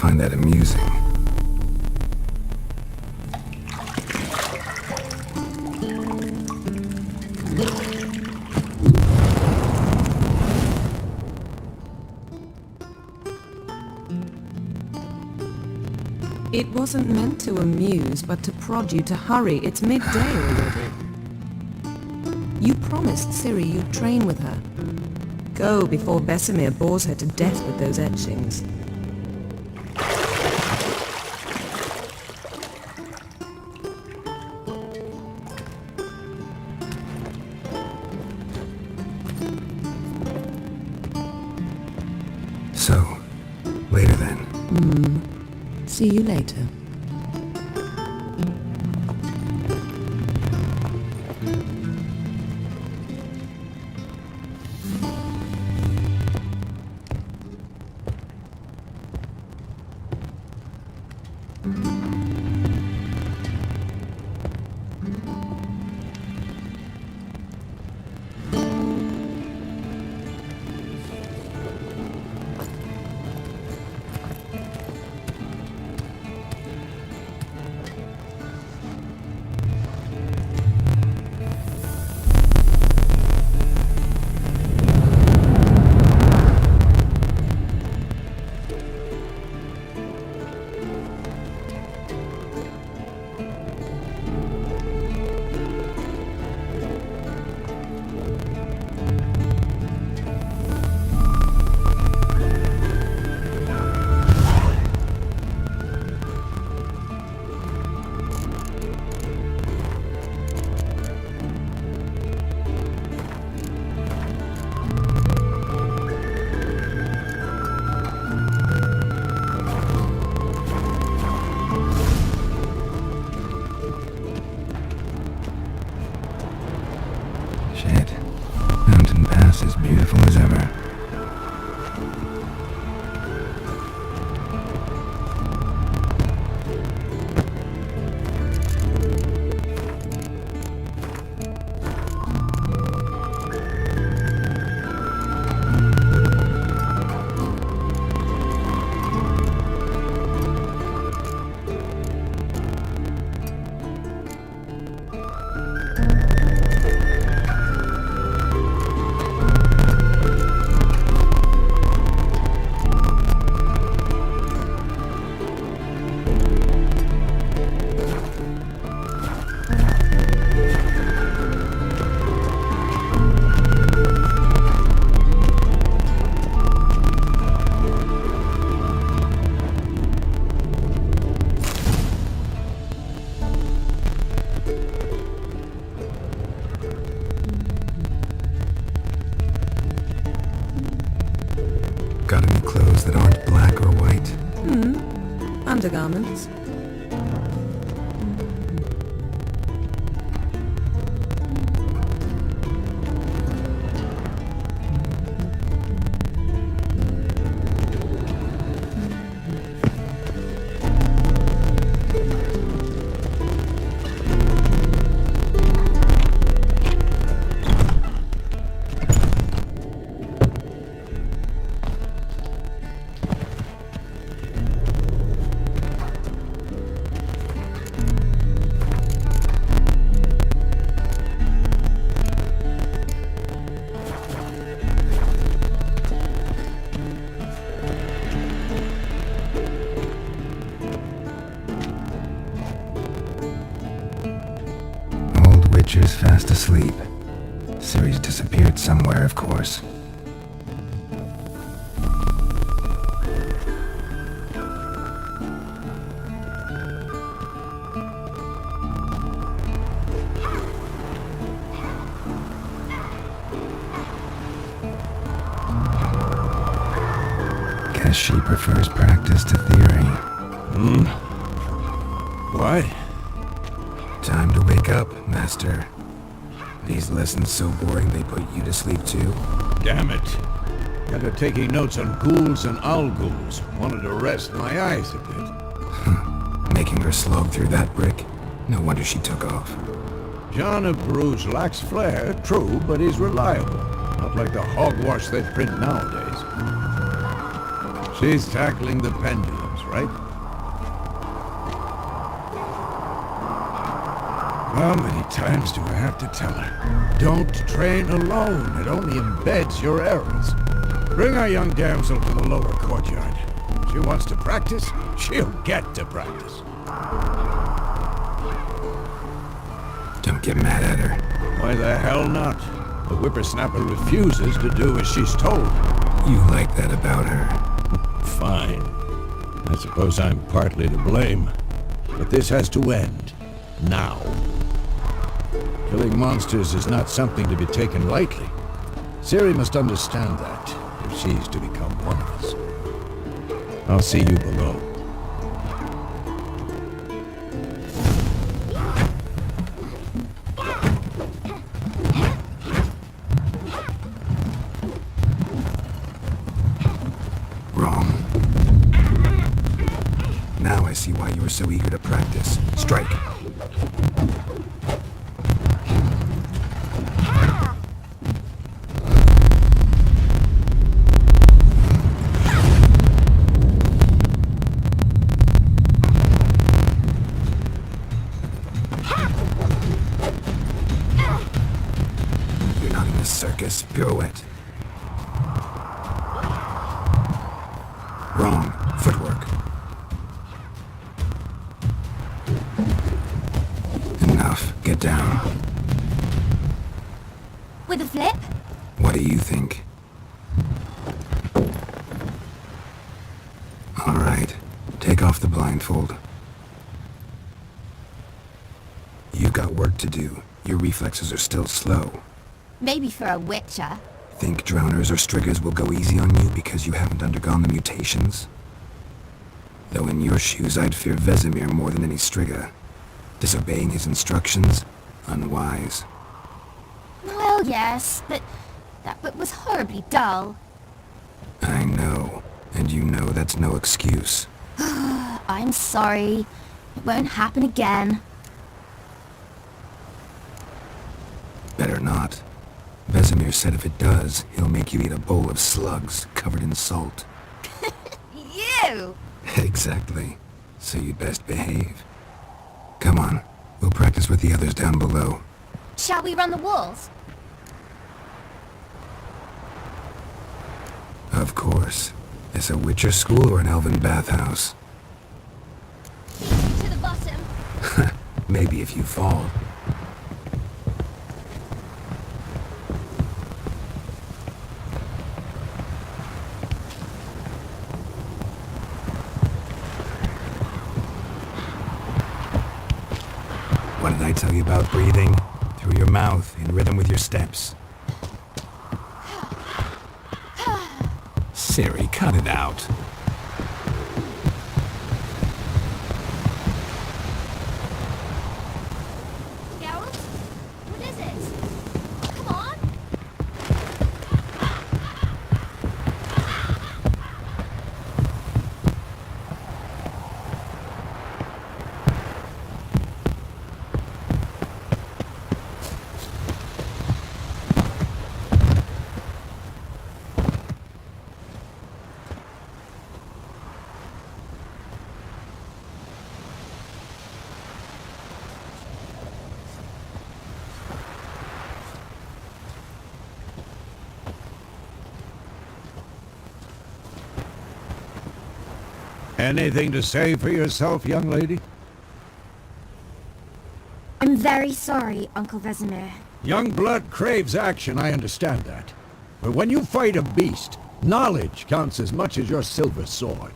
find that amusing. It wasn't meant to amuse, but to prod you to hurry. It's midday already. You promised Ciri you'd train with her. Go before Vesemir bores her to death with those etchings. So, later then. See you later. Shit. Mountain Pass is beautiful as ever. Got any clothes that aren't black or white? Undergarments. Witcher's fast asleep. Ciri's disappeared somewhere, of course. Guess she prefers practice to theory. Why? Time to wake up, Master. These lessons so boring they put you to sleep too? Damn it. Got her taking notes on ghouls and owl ghouls. Wanted to rest my eyes a bit. Making her slog through that brick? No wonder she took off. John of Bruges lacks flair, true, but he's reliable. Not like the hogwash they print nowadays. She's tackling the pendulums right? How many times do I have to tell her? Don't train alone. It only embeds your errors. Bring our young damsel to the lower courtyard. She wants to practice, she'll get to practice. Don't get mad at her. Why the hell not? The whippersnapper refuses to do as she's told. You like that about her. Fine. I suppose I'm partly to blame. But this has to end. Now. Killing monsters is not something to be taken lightly. Ciri must understand that, if she's to become one of us. I'll see you below. Wrong. Now I see why you were so eager to practice. Strike. You're not in a circus. Pirouette. Wrong. Footwork. Enough. Get down. With a flip? What do you think? All right. Take off the blindfold. You've got work to do. Your reflexes are still slow. Maybe for a witcher. Think droners or striggers will go easy on you because you haven't undergone the mutations? Though in your shoes I'd fear Vesemir more than any strigger. Disobeying his instructions? Unwise. Well, yes, but that bit was horribly dull. I know. And you know that's no excuse. I'm sorry. It won't happen again. Better not. Vesemir said if it does, he'll make you eat a bowl of slugs covered in salt. You! Exactly. So you'd best behave. Come on. We'll practice with the others down below. Shall we run the walls? Of course. Is a Witcher school or an elven bathhouse? To the bottom. Maybe if you fall. What did I tell you about breathing? Through your mouth, in rhythm with your steps. Ciri, cut it out. Geralt? What is it? Come on! Anything to say for yourself, young lady? I'm very sorry, Uncle Vesemir. Young blood craves action, I understand that. But when you fight a beast, knowledge counts as much as your silver sword.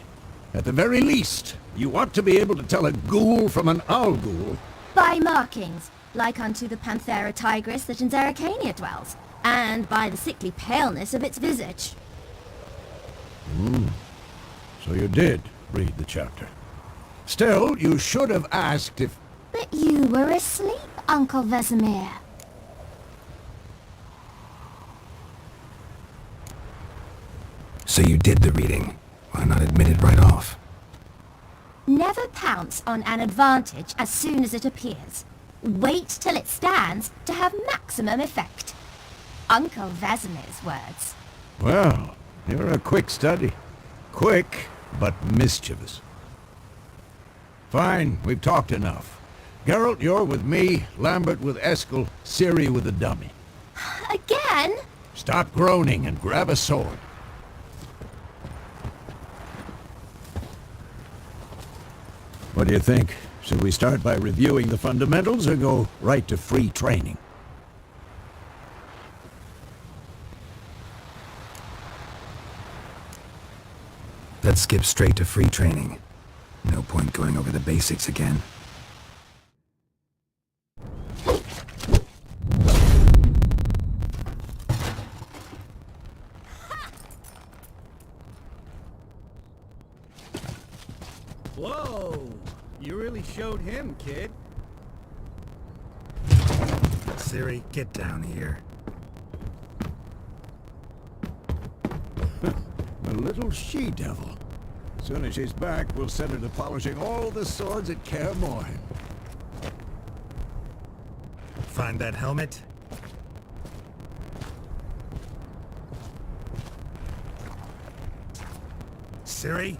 At the very least, you ought to be able to tell a ghoul from an owl ghoul. By markings, like unto the Panthera tigris that in Zerrikania dwells, and by the sickly paleness of its visage. So you did read the chapter. Still, you should have asked if... But you were asleep, Uncle Vesemir. So you did the reading. Why not admit it right off? Never pounce on an advantage as soon as it appears. Wait till it stands to have maximum effect. Uncle Vesemir's words. Well, you're a quick study. Quick, but mischievous. Fine, we've talked enough. Geralt, you're with me, Lambert with Eskel, Ciri with the dummy. Again? Stop groaning and grab a sword. What do you think? Should we start by reviewing the fundamentals or go right to free training? Let's skip straight to free training. No point going over the basics again. Whoa! You really showed him, kid. Ciri, get down here. A little she-devil. As soon as she's back, we'll set her to polishing all the swords at Kaer Morhen. Find that helmet? Ciri?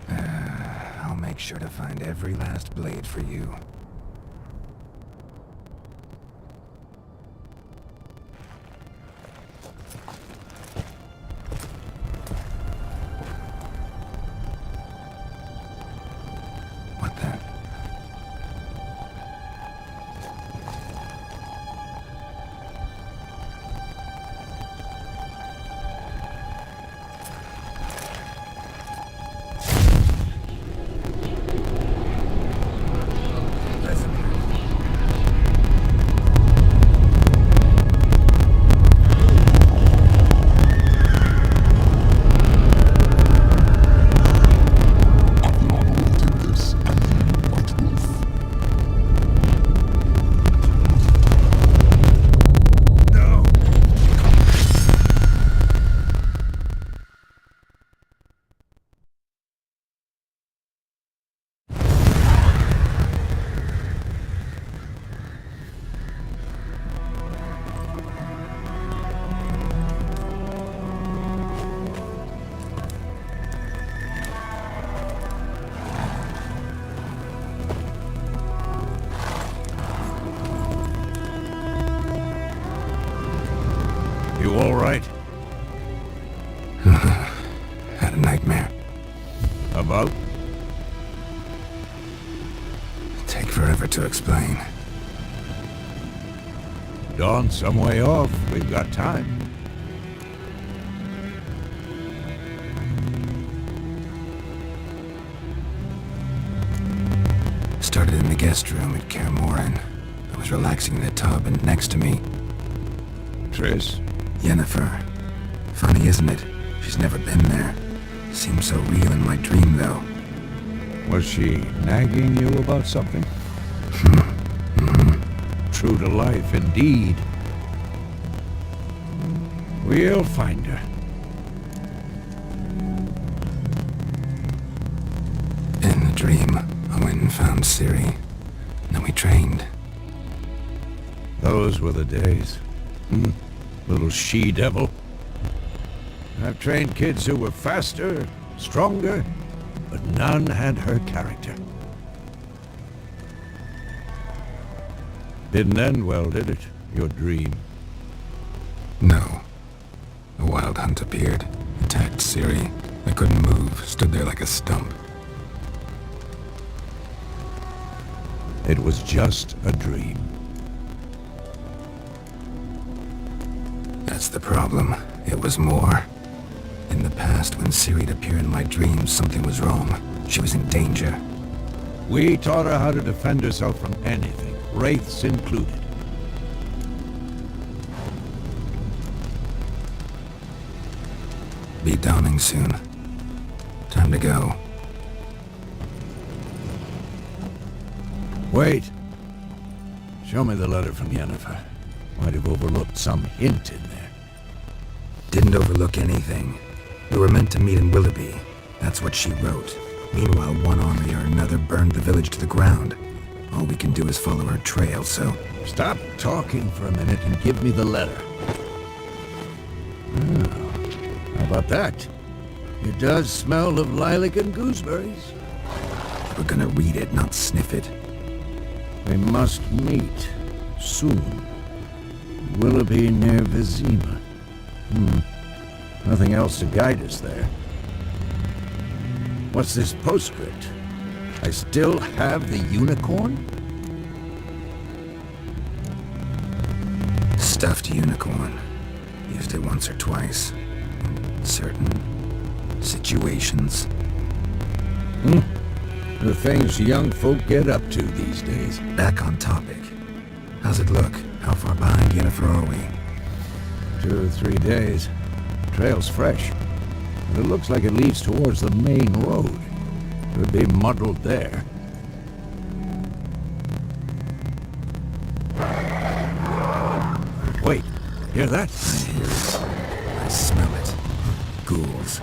I'll make sure to find every last blade for you. What the? You all right? Had a nightmare. About? Take forever to explain. Dawn's some way off. We've got time. Started in the guest room at Kaer Morhen. I was relaxing in the tub, and next to me, Triss? Yennefer. Funny, isn't it? She's never been there. Seems so real in my dream, though. Was she nagging you about something? True to life, indeed. We'll find her. In the dream, I went and found Ciri. Then we trained. Those were the days. Little she-devil. I've trained kids who were faster, stronger, but none had her character. Didn't end well, did it? Your dream. No. A wild hunt appeared, attacked Ciri. I couldn't move, stood there like a stump. It was just a dream. That's the problem. It was more. In the past, when Ciri'd appear in my dreams, something was wrong. She was in danger. We taught her how to defend herself from anything, wraiths included. Be dawning soon. Time to go. Wait. Show me the letter from Yennefer. Might have overlooked some hint in there. Didn't overlook anything. We were meant to meet in Willoughby. That's what she wrote. Meanwhile, one army or another burned the village to the ground. All we can do is follow her trail, so... Stop talking for a minute and give me the letter. Oh, how about that? It does smell of lilac and gooseberries. We're gonna read it, not sniff it. We must meet soon. Willoughby near Vizima. Nothing else to guide us there. What's this postscript? I still have the unicorn? Stuffed unicorn. Used it once or twice. In certain situations. The things young folk get up to these days. Back on topic. How's it look? How far behind Yennefer are we? 2 or 3 days. Trail's fresh. But it looks like it leads towards the main road. Could be muddled there. Wait, hear that? I hear it. I smell it. Ghouls.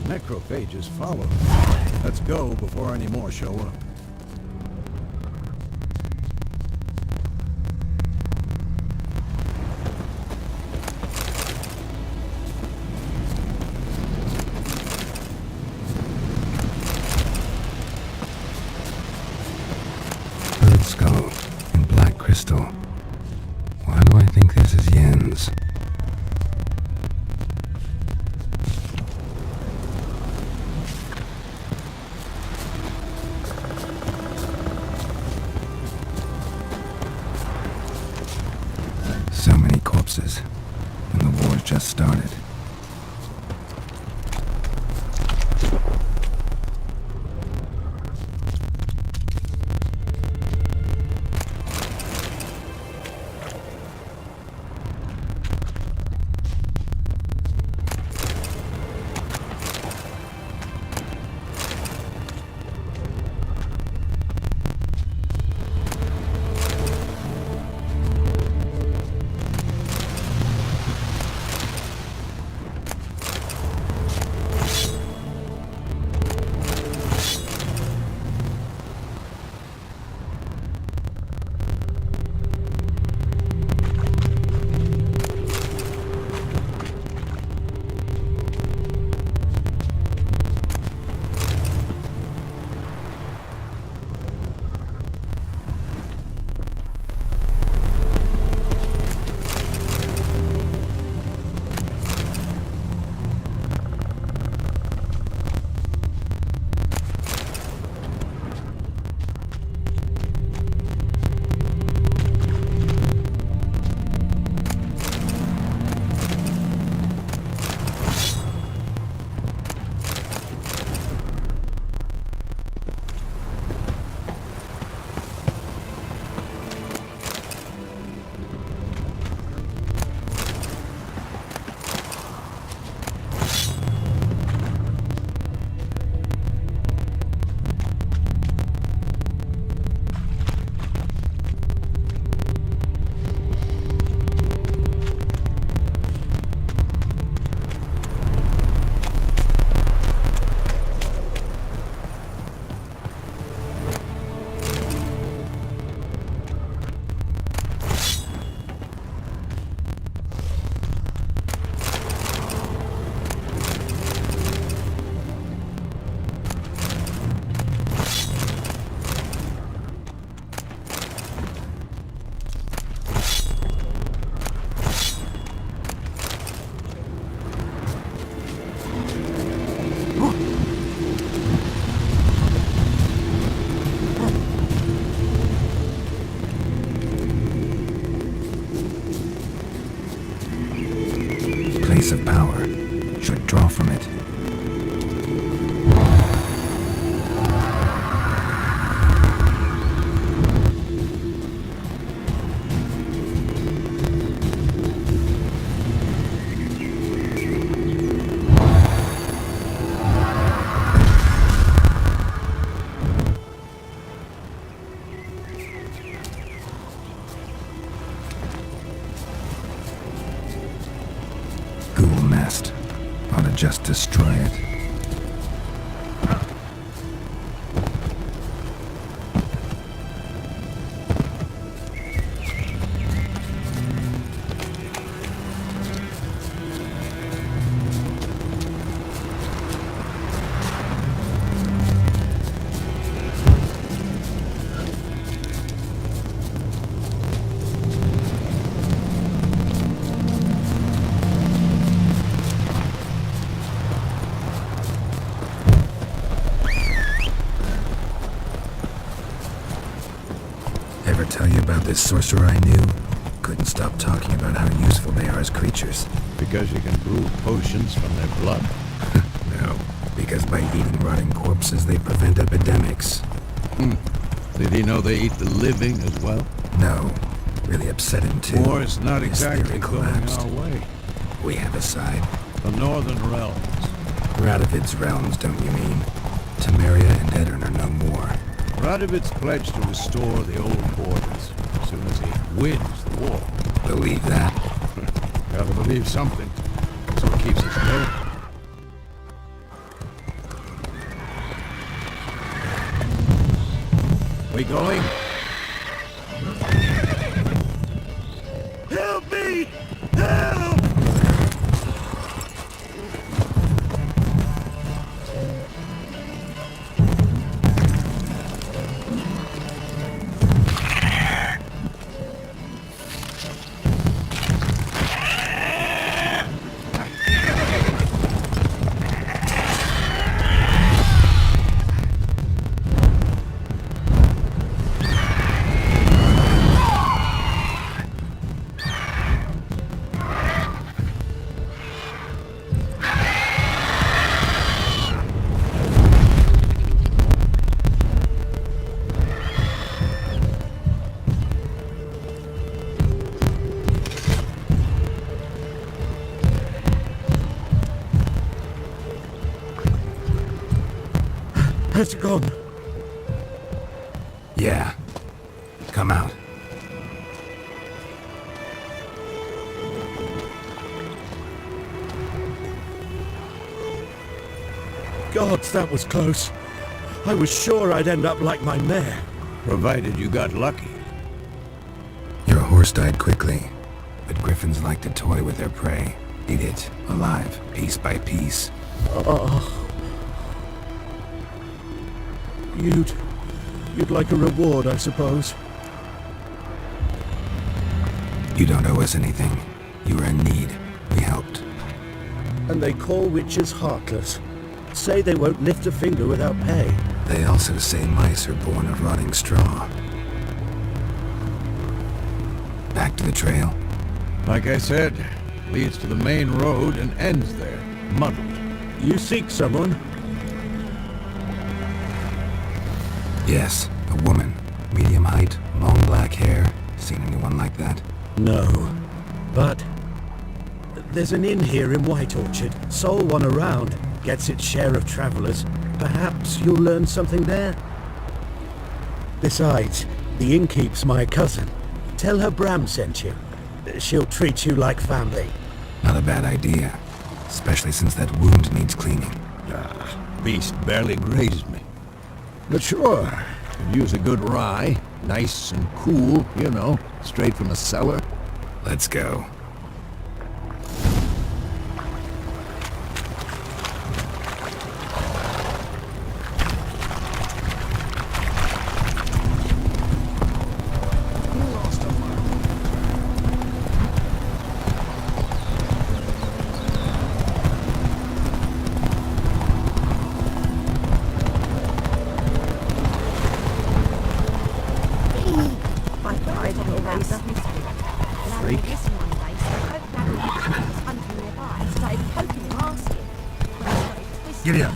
Necrophages follow. Let's go before any more show up. Bird skull and black crystal. Why do I think this is Yen's? So many corpses, and the war's just started. tell you about this sorcerer I knew? Couldn't stop talking about how useful they are as creatures. Because you can brew potions from their blood? No, because by eating rotting corpses, they prevent epidemics. Did he know they eat the living as well? No, really upset him too. War's not His exactly theory going collapsed. our way. We have a side. The Northern Realms. Radovid's realms, don't you mean? Temeria and Edirn are no more. Radovid's pledged to restore the old borders as soon as he wins the war. Believe that? Gotta believe something. So it keeps us going. We going? Help me! Help! It's gone. Yeah. Come out. Gods, that was close. I was sure I'd end up like my mare. Provided you got lucky. Your horse died quickly, but griffins like to toy with their prey. Eat it, alive, piece by piece. You'd like a reward, I suppose. You don't owe us anything. You were in need. We helped. And they call witches heartless. Say they won't lift a finger without pay. They also say mice are born of rotting straw. Back to the trail. Like I said, leads to the main road and ends there, muddled. You seek someone? Yes, a woman. Medium height, long black hair. Seen anyone like that? No. But there's an inn here in White Orchard. Sole one around. Gets its share of travelers. Perhaps you'll learn something there? Besides, the innkeep's my cousin. Tell her Bram sent you. She'll treat you like family. Not a bad idea. Especially since that wound needs cleaning. Beast barely grazed me. But sure, could use a good rye. Nice and cool, you know, straight from a cellar. Let's go. Giddy up.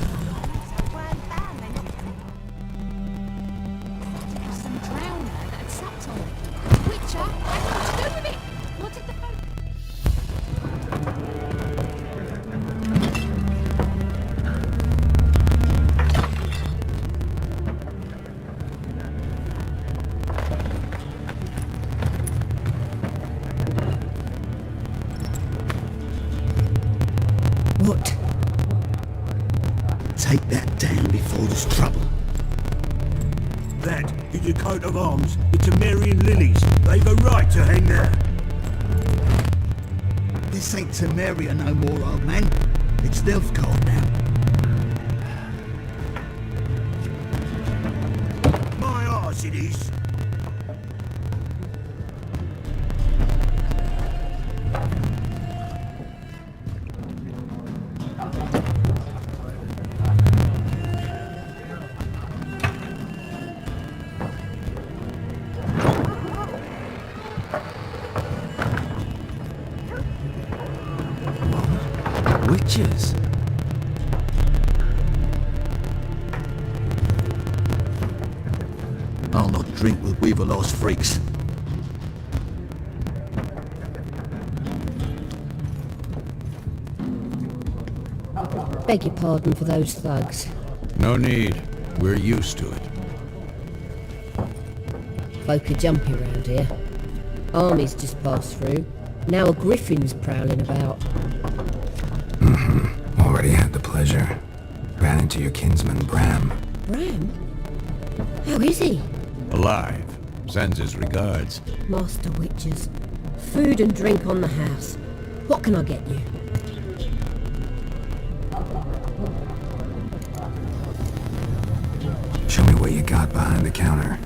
What? Take that down before there's trouble. That is your coat of arms. The Temerian lilies. They've a right to hang there. This ain't Temeria no more, old man. It's Nilfgaard now. My arse it is. witches. I'll not drink with Weaverlost freaks. Beg your pardon for those thugs. No need. We're used to it. Folk are jumpy around here. Armies just passed through. Now a griffin's prowling about. Already had the pleasure. Ran into your kinsman, Bram. Bram? How is he? Alive. Sends his regards. Master witches. Food and drink on the house. What can I get you? Show me what you got behind the counter.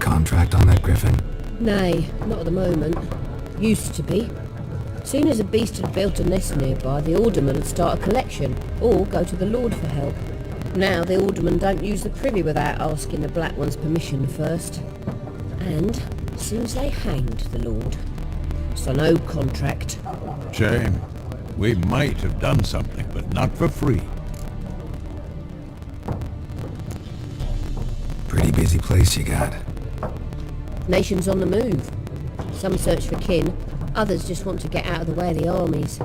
Contract on that griffin? Nay, not at the moment. Used to be. Soon as a beast had built a nest nearby, the alderman would start a collection, or go to the Lord for help. Now the aldermen don't use the privy without asking the Black One's permission first. And seems they hanged the Lord. So no contract. Shame. We might have done something, but not for free. Pretty busy place you got. Nations on the move. Some search for kin, others just want to get out of the way of the armies.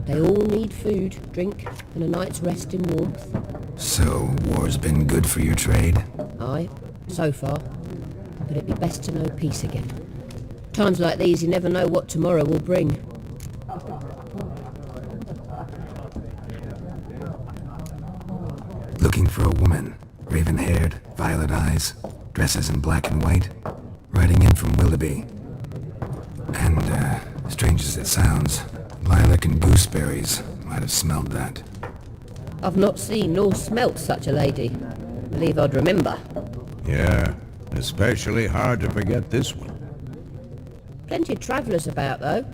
They all need food, drink, and a night's rest in warmth. So, war's been good for your trade? Aye, so far. But it'd be best to know peace again. Times like these, you never know what tomorrow will bring. Looking for a woman. Raven-haired, violet eyes, dresses in black and white. Riding in from Willoughby. And, strange as it sounds, lilac and gooseberries might have smelled that. I've not seen nor smelt such a lady. Believe I'd remember. Yeah, especially hard to forget this one. Plenty of travellers about, though.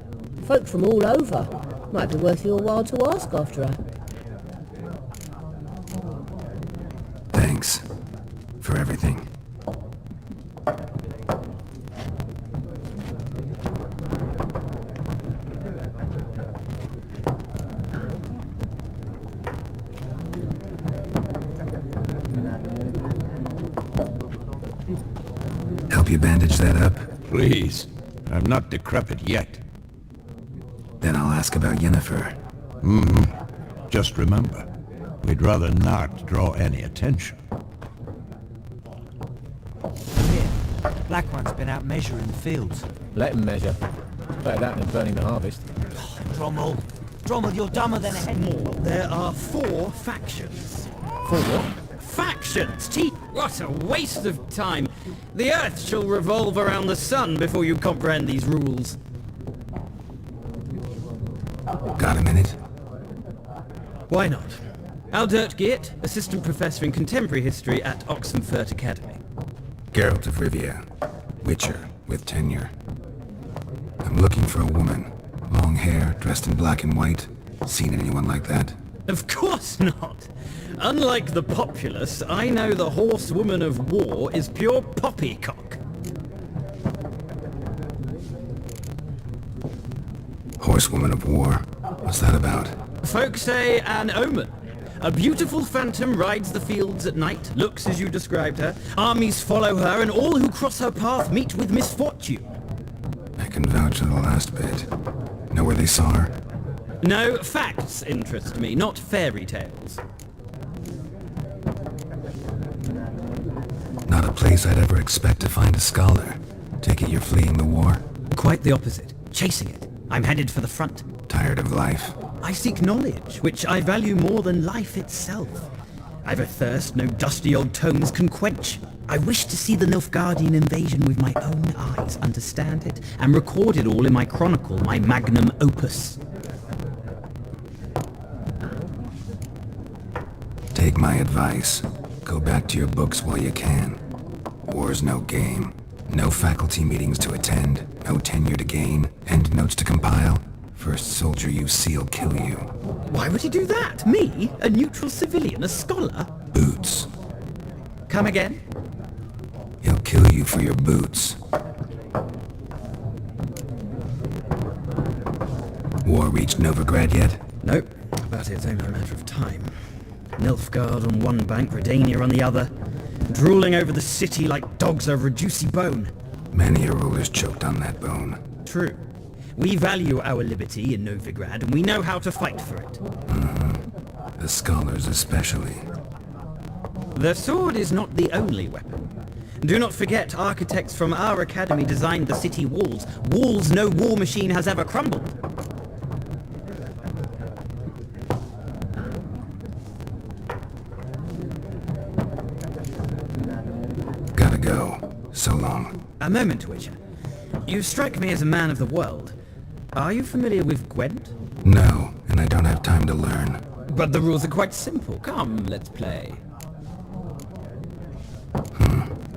Folk from all over. Might be worth your while to ask after her. Thanks. For everything. Help you bandage that up? Please. I'm not decrepit yet. Then I'll ask about Yennefer. Just remember, we'd rather not draw any attention. Black One's been out measuring the fields. Let him measure. Better that than burning the harvest. Drommel. Drommel, you're dumber than a hen. There are 4 factions. 4 what? Factions! What a waste of time! The Earth shall revolve around the sun before you comprehend these rules. Got a minute? Why not? Aldert Geert, Assistant Professor in Contemporary History at Oxenfurt Academy. Geralt of Rivia, Witcher with tenure. I'm looking for a woman. Long hair, dressed in black and white. Seen anyone like that? Of course not. Unlike the populace, I know the horsewoman of war is pure poppycock. Horsewoman of war? What's that about? Folk say an omen. A beautiful phantom rides the fields at night, looks as you described her. Armies follow her, and all who cross her path meet with misfortune. I can vouch for the last bit. Know where they saw her? No, facts interest me, not fairy tales. Not a place I'd ever expect to find a scholar. Take it you're fleeing the war? Quite the opposite. Chasing it. I'm headed for the front. Tired of life? I seek knowledge, which I value more than life itself. I've a thirst no dusty old tomes can quench. I wish to see the Nilfgaardian invasion with my own eyes, understand it, and record it all in my chronicle, my magnum opus. Take my advice. Go back to your books while you can. War's no game. No faculty meetings to attend, no tenure to gain, endnotes to compile. First soldier you see will kill you. Why would he do that? Me? A neutral civilian? A scholar? Boots. Come again? He'll kill you for your boots. War reached Novigrad yet? Nope, but it's only a matter of time. Nilfgaard on one bank, Redania on the other, drooling over the city like dogs over a juicy bone. Many a ruler's choked on that bone. True. We value our liberty in Novigrad, and we know how to fight for it. Mm-hmm. The scholars especially. The sword is not the only weapon. Do not forget, architects from our academy designed the city walls. Walls no war machine has ever crumbled. Gotta go. So long. A moment, Witcher. You strike me as a man of the world. Are you familiar with Gwent? No, and I don't have time to learn. But the rules are quite simple. Come, let's play.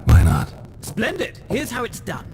Why not? Splendid! Here's how it's done.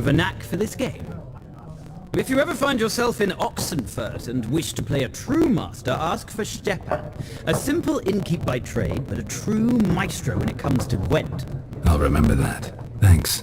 of a knack for this game. If you ever find yourself in Oxenfurt and wish to play a true master, ask for Stepan. A simple innkeep by trade, but a true maestro when it comes to Gwent. I'll remember that. Thanks.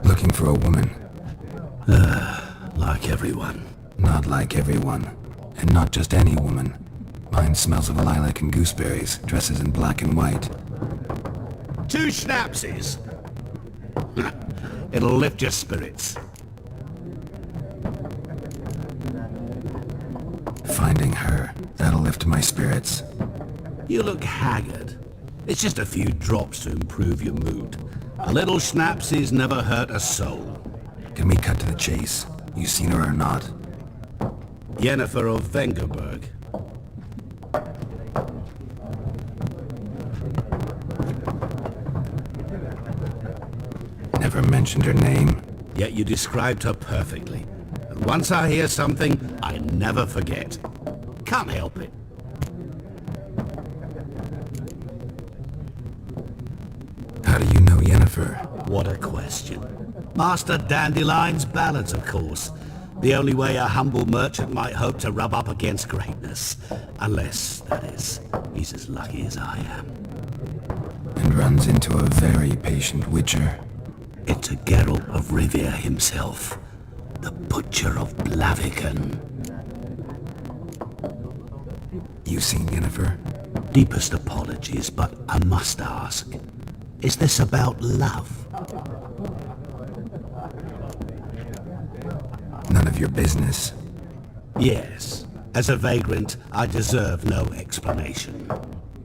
Looking for a woman. Like everyone. Not like everyone. And not just any woman. Mine smells of lilac and gooseberries, dresses in black and white. 2 schnapsies. It'll lift your spirits. Finding her, that'll lift my spirits. You look haggard. It's just a few drops to improve your mood. A little schnapsies never hurt a soul. Can we cut to the chase? You seen her or not? Yennefer of Vengerberg. Never mentioned her name. Yet you described her perfectly. And once I hear something, I never forget. Can't help it. How do you know Yennefer? What a question. Master Dandelion's ballads, of course. The only way a humble merchant might hope to rub up against greatness. Unless, that is, he's as lucky as I am. And runs into a very patient witcher. It's a Geralt of Rivia himself. The Butcher of Blaviken. You seen Yennefer? Deepest apologies, but I must ask. Is this about love? None of your business. Yes. As a vagrant, I deserve no explanation.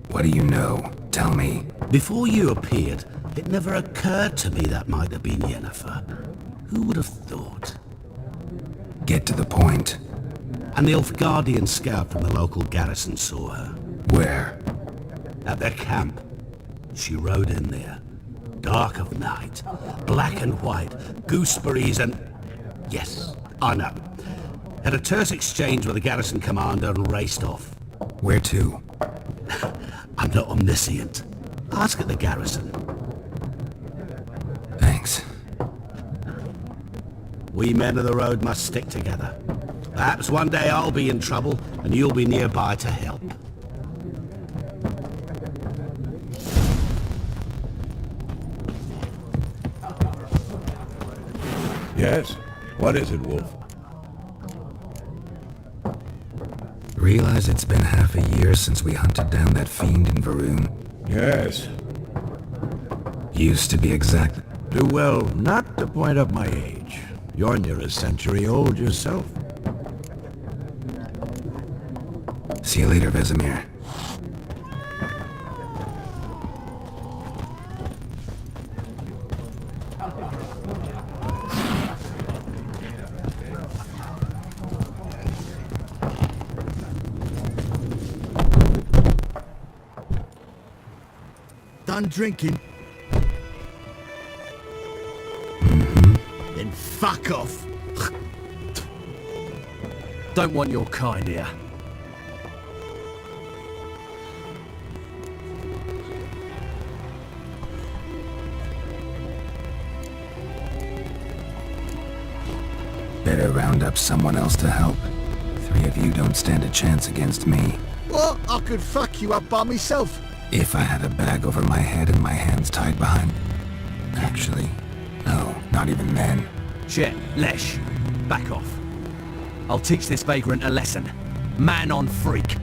What do you know? Tell me. Before you appeared, it never occurred to me that might have been Yennefer. Who would have thought? Get to the point. An Nilfgaardian scout from the local garrison saw her. Where? At their camp. She rode in there. Dark of night. Black and white. Gooseberries and... Yes, I know. Had a terse exchange with the garrison commander and raced off. Where to? I'm not omniscient. Ask at the garrison. Thanks. We men of the road must stick together. Perhaps one day I'll be in trouble and you'll be nearby to help. Yes? What is it, Wolf? Realize it's been half a year since we hunted down that fiend in Varun. Yes. Used to be exact. Do well not to point up my age. You're near a century old yourself. See you later, Vesemir. Done drinking? Then fuck off. Don't want your kind here. Better round up someone else to help. 3 of you don't stand a chance against me. What? I could fuck you up by myself. If I had a bag over my head and my hands tied behind... Actually, no, not even then. Shit, Lesh, back off. I'll teach this vagrant a lesson. Man on freak.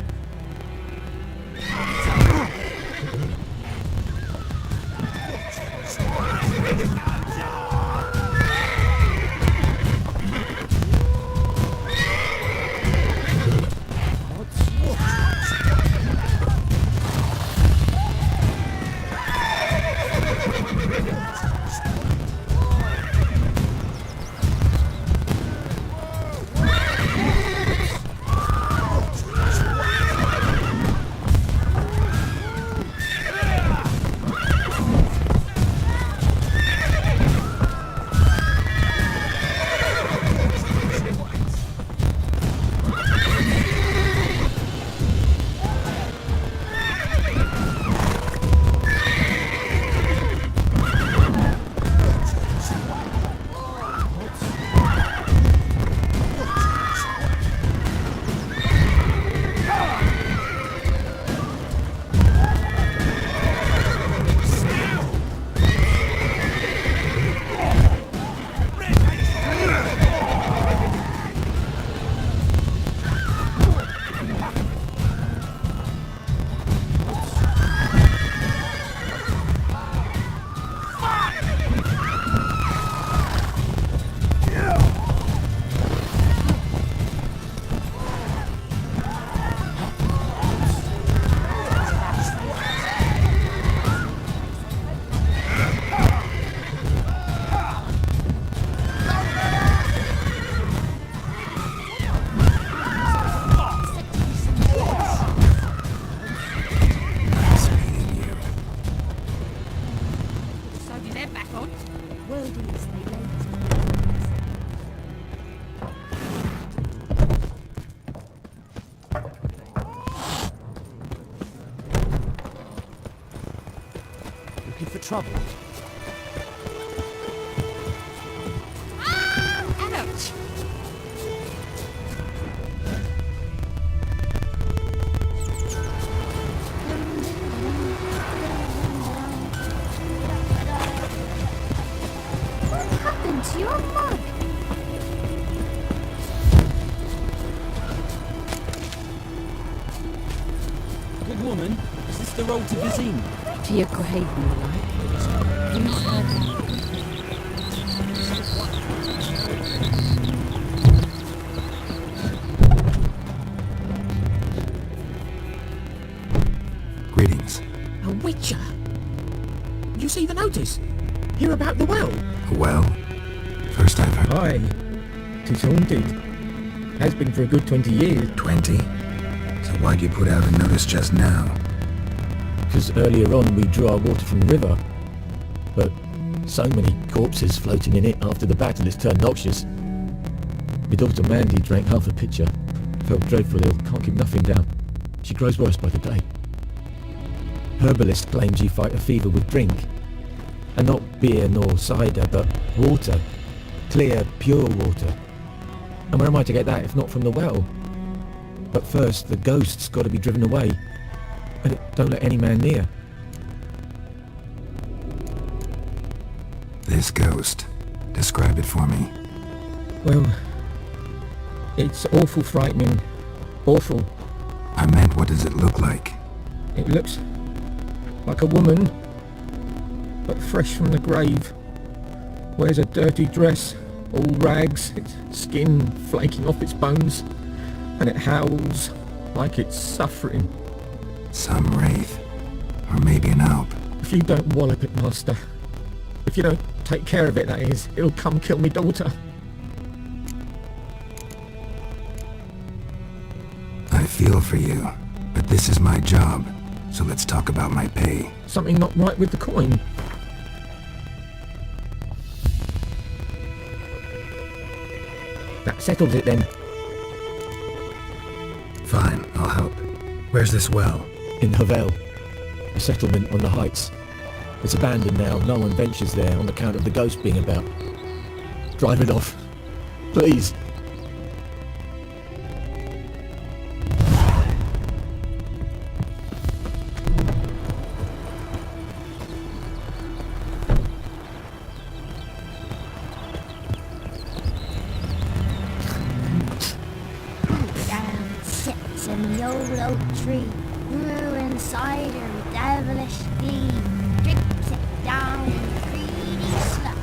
Looking for trouble? Ouch! What happened to your mug? Good woman, is this the road to Vizine? Tia Cohaden, Greetings. A witcher? You see the notice? Hear about the well? Well, first I've heard... Aye. 'Tis haunted. Has been for a good 20 years. 20? So why'd you put out a notice just now? Because earlier on we drew our water from the river. But so many corpses floating in it after the battle it's turned noxious. My daughter Mandy drank half a pitcher. Felt dreadful ill, can't keep nothing down. She grows worse by the day. Herbalist claims you fight a fever with drink. And not beer nor cider, but water. Clear, pure water. And where am I to get that if not from the well? But first, the ghost's got to be driven away. And don't let any man near. This ghost. Describe it for me. Well, it's awful frightening. Awful. I meant, what does it look like? It looks like a woman, but fresh from the grave. Wears a dirty dress, all rags, its skin flaking off its bones, and it howls like it's suffering. Some wraith. Or maybe an alp. If you don't wallop it, Master, if you don't take care of it, that is, it'll come kill me daughter. I feel for you, but this is my job, so let's talk about my pay. Something not right with the coin. That settles it then. Fine, I'll help. Where's this well? In Havel, a settlement on the heights. It's abandoned now, no one ventures there on account of the ghost being about. Drive it off, please. Some old oak tree grew inside her with devilish glee, drips it down in greedy slough.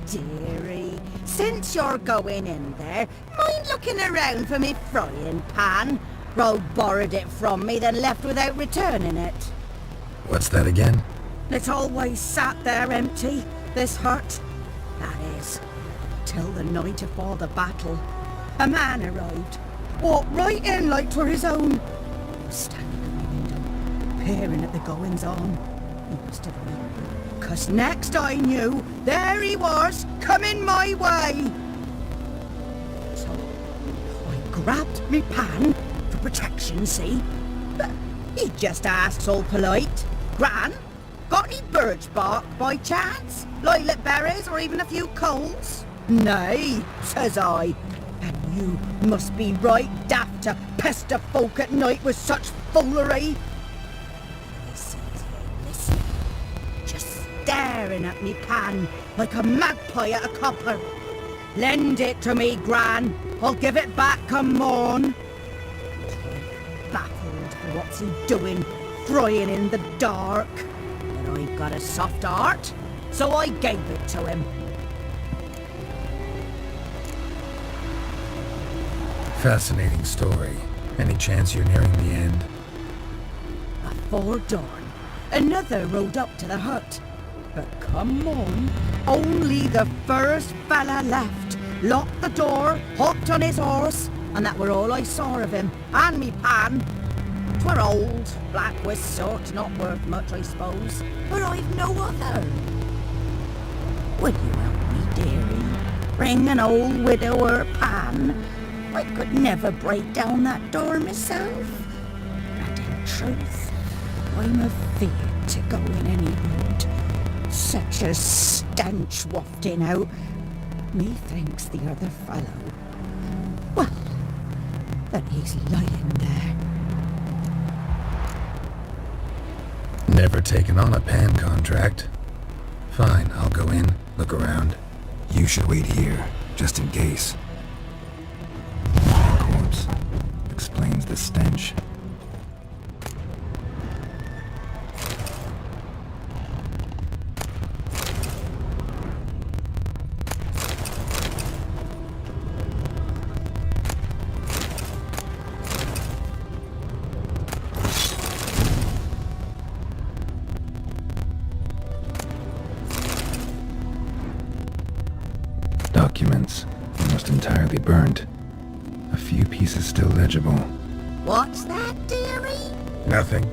Dearie, since you're going in there, mind looking around for me frying pan? Rogue borrowed it from me, then left without returning it. What's that again? It's always sat there empty, this hut. That is, till the night afore the battle. A man arrived, walked right in like 'twere his own. He was standing at my window, peering at the goings-on. He must have known. 'Cause next I knew, there he was, coming my way. So I grabbed me pan for protection, see? But he just asked all polite, Gran, got any birch bark by chance? Lilac berries or even a few coals? Nay, says I. And you must be right daft to pester folk at night with such foolery. Staring at me pan like a magpie at a copper. Lend it to me, Gran. I'll give it back come morn. Baffled for what's he doing, frying in the dark. But I've got a soft heart, so I gave it to him. Fascinating story. Any chance you're nearing the end? Afore dawn, another rode up to the hut. But come on, only the first fella left. Locked the door, hopped on his horse, and that were all I saw of him, and me pan. 'Twere old, black with soot, not worth much, I suppose, but I've no other. Would you help me, dearie? Bring an old widower pan? I could never break down that door myself. And in truth, I'm afeard to go in any wood. Such a stench wafting out. Methinks the other fellow, well, that he's lying there. Never taken on a pan contract. Fine, I'll go in, look around. You should wait here, just in case. Corpse explains the stench. Documents, almost entirely burnt. A few pieces still legible. What's that, dearie? Nothing.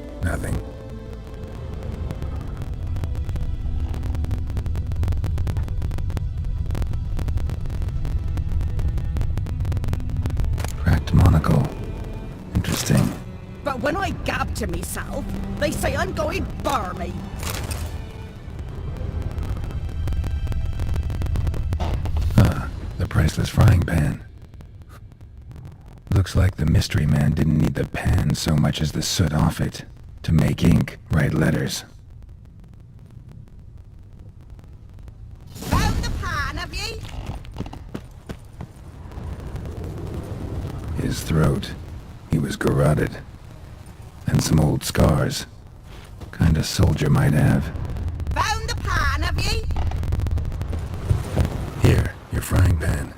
Cracked monocle. Interesting. But when I gab to myself, they say I'm going barmy. The priceless frying pan. Looks like the mystery man didn't need the pan so much as the soot off it to make ink, write letters. Found the pan, have ye? His throat. He was garroted. And some old scars. Kind of soldier might have. Found the pan, have ye? Here, your frying pan.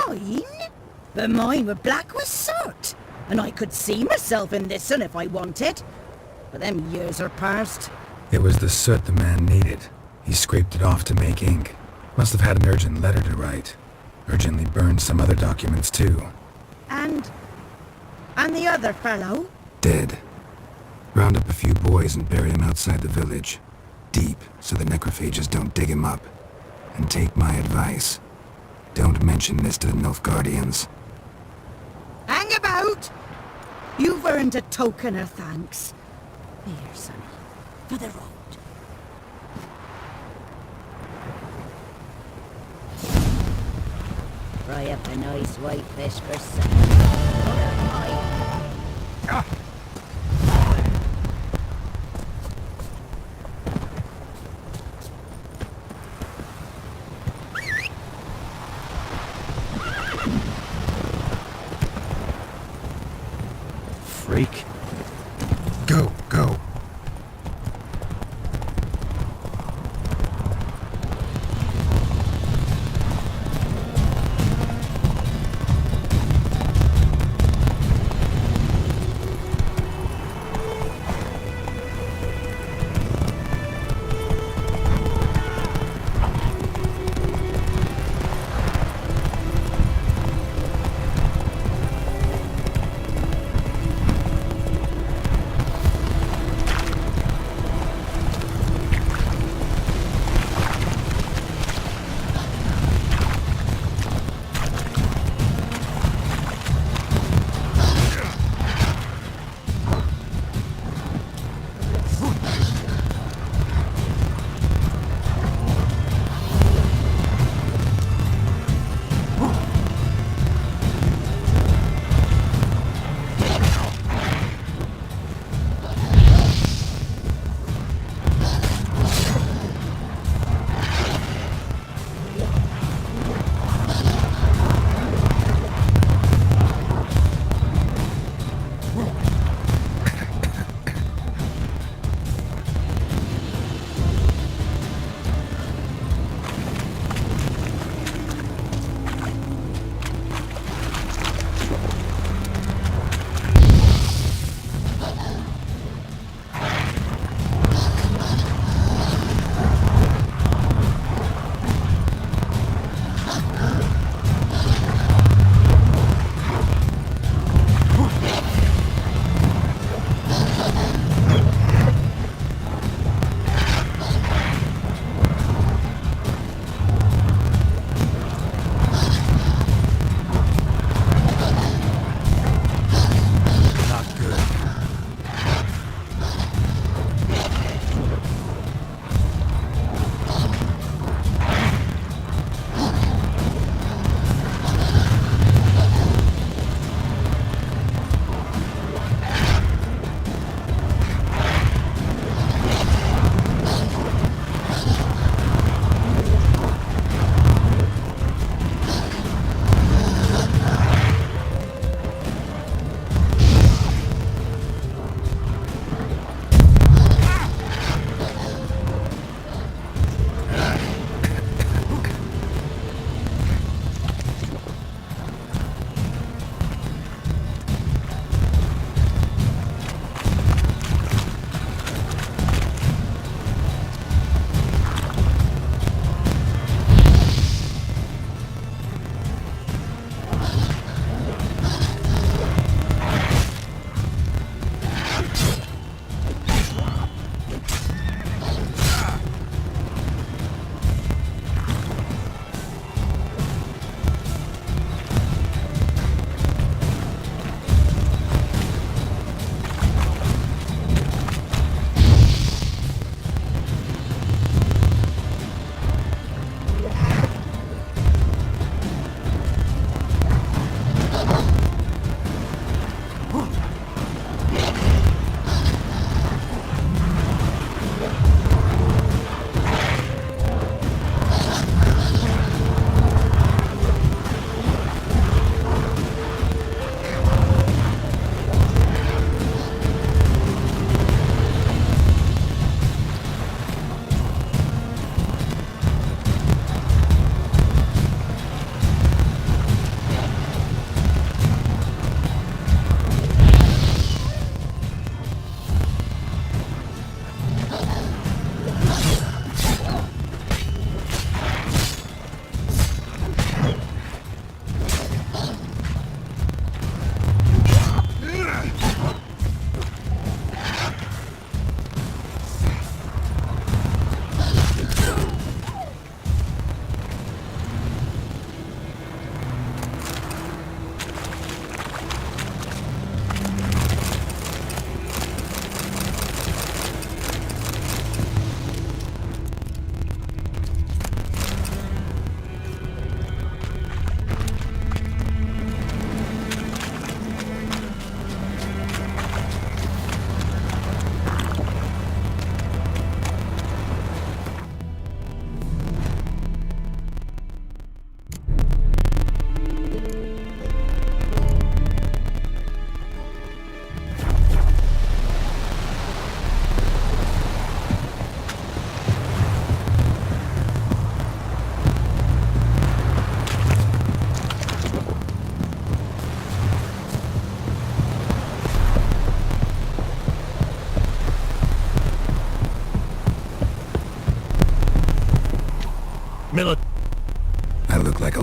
Mine? But mine were black with soot, and I could see myself in this one if I wanted. But them years are past. It was the soot the man needed. He scraped it off to make ink. Must have had an urgent letter to write. Urgently burned some other documents too. And the other fellow? Dead. Round up a few boys and bury them outside the village. deep so the necrophages don't dig him up. And take my advice. Don't mention this to the Nilfgaardians. Hang about! You've earned a token of thanks. Here, sonny, for the road. Fry up a nice white fish for supper. Freak. Go, go.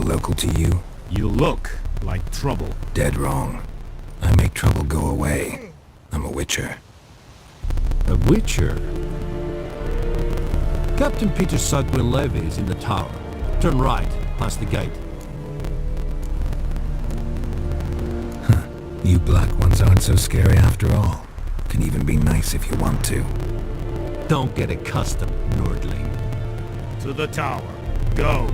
local to you? You look like trouble. Dead wrong. I make trouble go away. I'm a witcher. A witcher? Captain Peter Sugwin Levy is in the tower. Turn right, past the gate. You black ones aren't so scary after all. Can even be nice if you want to. Don't get accustomed, Nordling. To the tower. Go.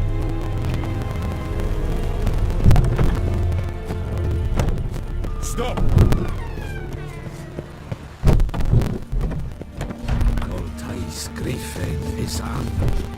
Stop! Coltais Griffin is on.